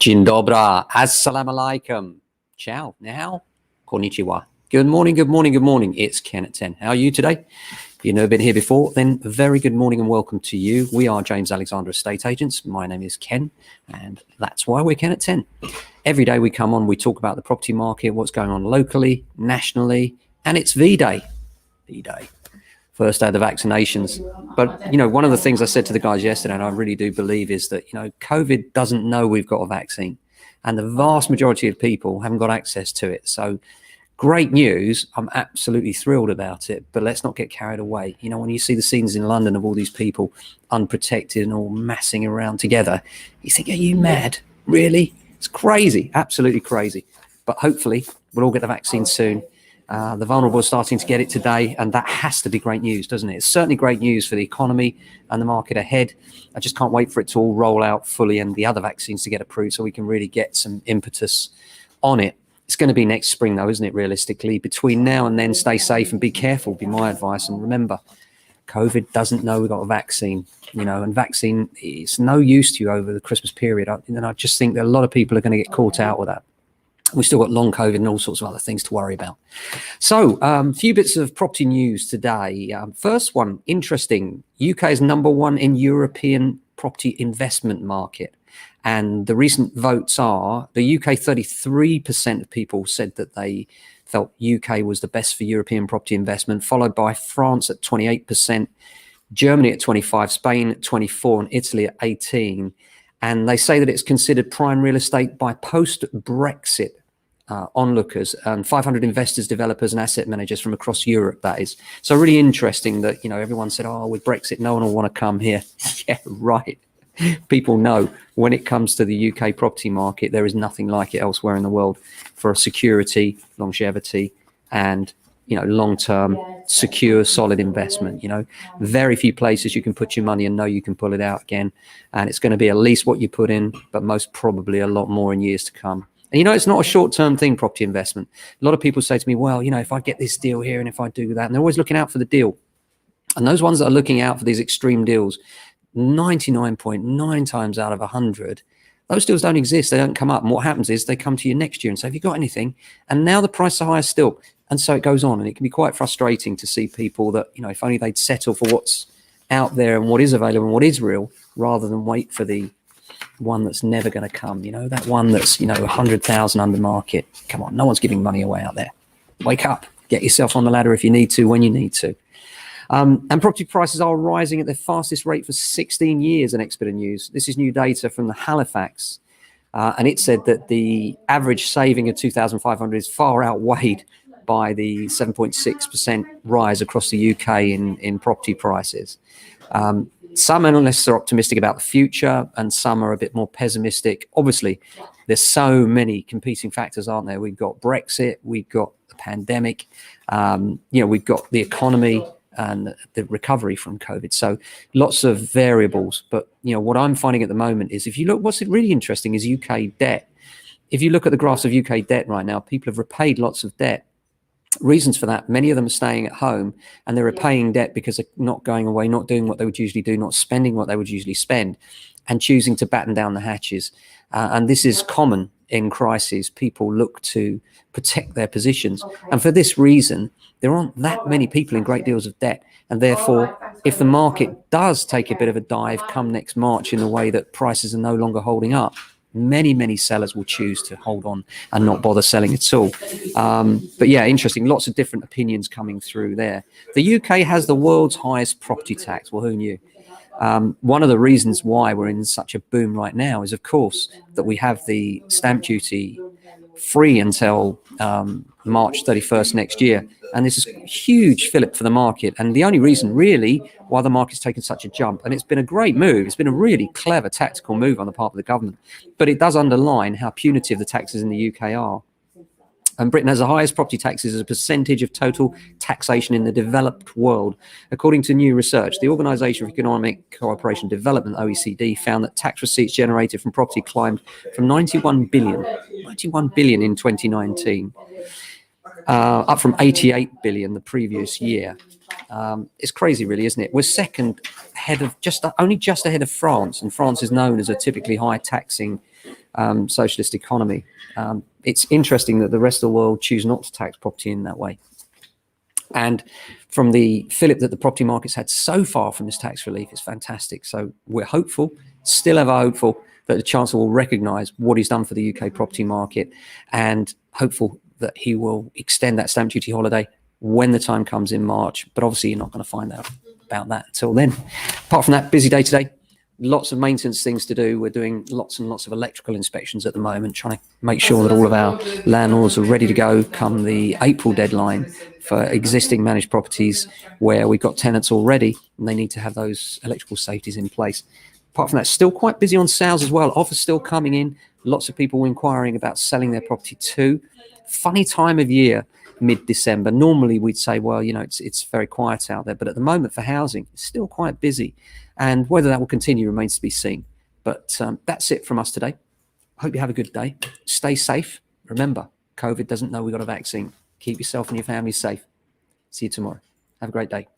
Dzień dobry, assalamu alaikum, ciao, now, konnichiwa. Good morning, good morning, good morning. It's Ken at 10. How are you today? If you've never been here before, then very good morning and welcome to you. We are James Alexander Estate Agents. My name is Ken, and that's why we're Ken at 10. Every day we come on, we talk about the property market, what's going on locally, nationally, and it's V-Day. V-Day. First day of the vaccinations. But, one of the things I said to the guys yesterday, and I really do believe, is that, COVID doesn't know we've got a vaccine. And the vast majority of people haven't got access to it. So great news. I'm absolutely thrilled about it. But let's not get carried away. When you see the scenes in London of all these people unprotected and all massing around together, you think, are you mad? Really? It's crazy. Absolutely crazy. But hopefully we'll all get the vaccine soon. The vulnerable are starting to get it today, and that has to be great news, doesn't it? It's certainly great news for the economy and the market ahead. I just can't wait for it to all roll out fully and the other vaccines to get approved so we can really get some impetus on it. It's going to be next spring, though, isn't it, realistically? Between now and then, stay safe and be careful, be my advice. And remember, COVID doesn't know we've got a vaccine, and vaccine is no use to you over the Christmas period. And I just think that a lot of people are going to get caught out with that. We've still got long COVID and all sorts of other things to worry about. So a few bits of property news today. First one, interesting. UK is number one in European property investment market. And the recent votes are, the UK, 33% of people said that they felt UK was the best for European property investment, followed by France at 28%, Germany at 25%, Spain at 24%, and Italy at 18%. And they say that it's considered prime real estate by post-Brexit onlookers and 500 investors, developers and asset managers from across Europe, that is. So really interesting that, everyone said, with Brexit, no one will want to come here. Yeah, right. People know when it comes to the UK property market, there is nothing like it elsewhere in the world for security, longevity, and long-term, secure, solid investment. Very few places you can put your money and know you can pull it out again. And it's going to be at least what you put in, but most probably a lot more in years to come. And, it's not a short-term thing, property investment. A lot of people say to me, well, if I get this deal here and if I do that, and they're always looking out for the deal. And those ones that are looking out for these extreme deals, 99.9 times out of 100, those deals don't exist. They don't come up. And what happens is they come to you next year and say, have you got anything? And now the prices are higher still. And so it goes on. And it can be quite frustrating to see people that, if only they'd settle for what's out there and what is available and what is real, rather than wait for the one that's never going to come, that one that's, 100,000 under market. Come on, no one's giving money away out there. Wake up, get yourself on the ladder if you need to, when you need to. And property prices are rising at the fastest rate for 16 years in Expert News. This is new data from the Halifax. And it said that the average saving of 2,500 is far outweighed by the 7.6% rise across the UK in property prices. Some analysts are optimistic about the future and some are a bit more pessimistic. Obviously, there's so many competing factors, aren't there? We've got Brexit, we've got the pandemic, we've got the economy and the recovery from COVID. So lots of variables. But, what I'm finding at the moment is if you look, what's really interesting is UK debt. If you look at the graphs of UK debt right now, people have repaid lots of debt. Reasons for that, many of them are staying at home and they're repaying debt because they're not going away, not doing what they would usually do, not spending what they would usually spend, and choosing to batten down the hatches. And this is common in crises. People look to protect their positions. And for this reason, there aren't that many people in great deals of debt. And therefore, if the market does take a bit of a dive come next March in the way that prices are no longer holding up, many sellers will choose to hold on and not bother selling at all. But yeah, interesting. Lots of different opinions coming through there. The UK has the world's highest property tax. Well, who knew? One of the reasons why we're in such a boom right now is, of course, that we have the stamp duty free until March 31st next year. And this is a huge fillip for the market. And the only reason really why the market's taken such a jump, and it's been a great move, it's been a really clever tactical move on the part of the government, but it does underline how punitive the taxes in the UK are. And Britain has the highest property taxes as a percentage of total taxation in the developed world. According to new research, the Organisation for Economic Cooperation and Development, OECD, found that tax receipts generated from property climbed from 91 billion in 2019 up from 88 billion the previous year. It's crazy, really, isn't it? We're second ahead of only just ahead of France, and France is known as a typically high taxing socialist economy. It's interesting that the rest of the world choose not to tax property in that way. And from the fillip that the property markets had so far from this tax relief, it's fantastic. So we're hopeful, still ever hopeful, that the Chancellor will recognise what he's done for the UK property market, and hopeful that he will extend that stamp duty holiday when the time comes in March. But obviously you're not going to find out about that until then. Apart from that, busy day today. Lots of maintenance things to do. We're doing lots and lots of electrical inspections at the moment, trying to make sure that all of our landlords are ready to go come the April deadline for existing managed properties where we've got tenants already and they need to have those electrical safeties in place. Apart from that, still quite busy on sales as well. Offers still coming in. Lots of people inquiring about selling their property too. Funny time of year, mid-December. Normally we'd say, well, you know, it's very quiet out there, but at the moment for housing, it's still quite busy. And whether that will continue remains to be seen. But that's it from us today. Hope you have a good day. Stay safe. Remember, COVID doesn't know we've got a vaccine. Keep yourself and your family safe. See you tomorrow. Have a great day.